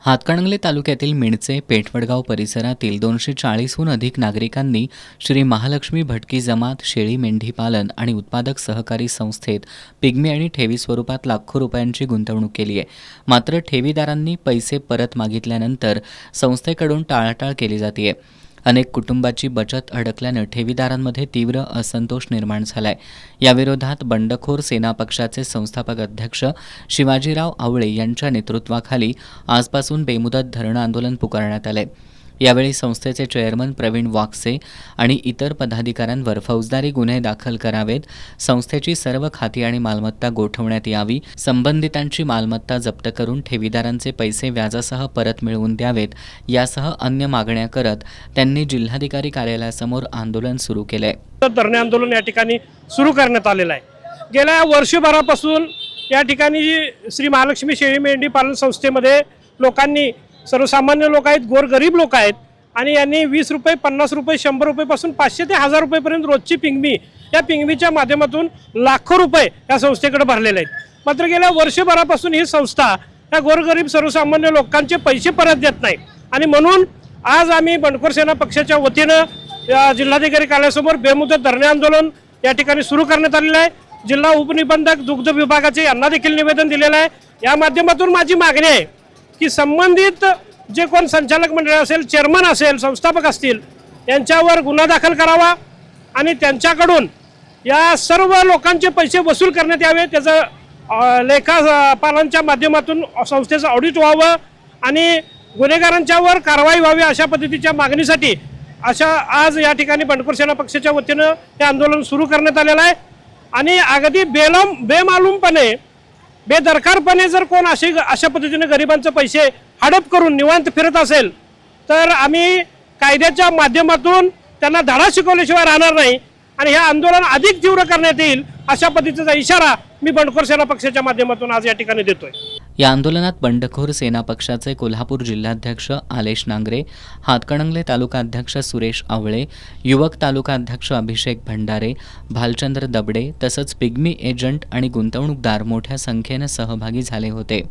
हातकणंगले तालुक्यातील मिणचे पेठवडगाव परिसरातील 240हून अधिक नागरिकांनी श्री महालक्ष्मी भटकी जमात शेळी मेंढी पालन आणि उत्पादक सहकारी संस्थेत पिग्मी आणि ठेवी स्वरूपात लाखो रुपयांची गुंतवणूक केली आहे। मात्र ठेवीदारांनी पैसे परत मागितल्यानंतर संस्थेकडून टाळाटाळ केली जाते। अनेक कुटुंबाची बचत अडकल्यानं ठेवीदारांमध्ये तीव्र असंतोष निर्माण झालाय। याविरोधात बंडखोर सेना पक्षाचे संस्थापक अध्यक्ष शिवाजीराव आवळे यांच्या नेतृत्वाखाली आजपासून बेमुदत धरणं आंदोलन पुकारण्यात आलंय। यावेळी संस्थेचे चेअरमन प्रवीण वाकसे आणि इतर पदाधिकाऱ्यांवर फौजदारी गुन्हे दाखल करावेत, संस्थेची सर्व खाती आणि मालमत्ता गोठवण्यात यावी, संबंधितांची मालमत्ता जप्त करून ठेवीदारांचे पैसे व्याजासह परत मिळवून द्यावेत, यासह अन्य मागण्या करत त्यांनी जिल्हाधिकारी कार्यालयासमोर आंदोलन सुरू केलंय। धरणे आंदोलन या ठिकाणी सुरू करण्यात आलेलं आहे। गेल्या वर्षभरापासून या ठिकाणी श्री महालक्ष्मी शेळी मेंढी पालन संस्थेमध्ये लोकांनी, सर्वसामान्य लोक आहेत, गोरगरीब लोक आहेत आणि यांनी 20 रुपये, 50 रुपये, 100 रुपयेपासून 500 ते 1000 रुपयेपर्यंत रोजची पिंगमी, या पिंगमीच्या माध्यमातून लाखो रुपये या संस्थेकडे भरलेले आहेत। मात्र गेल्या वर्षभरापासून ही संस्था या गोरगरीब सर्वसामान्य लोकांचे पैसे परत देत नाही आणि म्हणून आज आम्ही बंडखोर सेना पक्षाच्या वतीनं जिल्हाधिकारी कार्यालयासमोर बेमुदत धरणे आंदोलन या ठिकाणी सुरू करण्यात आलेलं आहे। जिल्हा उपनिबंधक दुग्ध विभागाचे यांना देखील निवेदन दिलेलं आहे। या माध्यमातून माझी मागणी आहे की संबंधित जे कोण संचालक मंडळ असेल, चेअरमन असेल, संस्थापक असतील, यांच्यावर गुन्हा दाखल करावा आणि त्यांच्याकडून या सर्व लोकांचे पैसे वसूल करण्यात यावे। त्याचं लेखापालांच्या माध्यमातून संस्थेचं ऑडिट व्हावं आणि गुन्हेगारांच्यावर कारवाई व्हावी, अशा पद्धतीच्या मागणीसाठी आज या ठिकाणी बंडखोर सेना पक्षाच्या वतीनं हे आंदोलन सुरू करण्यात आलेलं आहे। आणि अगदी बेमालूमपणे, बेदरकारपणे जर कोण अशा पद्धतीने गरिबांचे पैसे हडप करून निवांत फिरत असेल तर आम्ही कायद्याच्या माध्यमातून त्यांना धडा शिकवल्याशिवाय राहणार नाही आणि हे आंदोलन अधिक तीव्र करण्यात येईल, अशा पद्धतीचा इशारा मी बंडखोर सेना पक्षाच्या माध्यमातून आज या ठिकाणी देतोय। या आंदोलनात बंडखोर सेना पक्षाचे कोल्हापूर जिल्हाध्यक्ष आलेश नांगरे, हातकणंगले तालुका अध्यक्ष सुरेश आवळे, युवक तालुका अध्यक्ष अभिषेक भंडारे, भालचंद्र दबडे तसंच पिग्मी एजंट आणि गुंतवणूकदार मोठ्या संख्येने सहभागी झाले होते।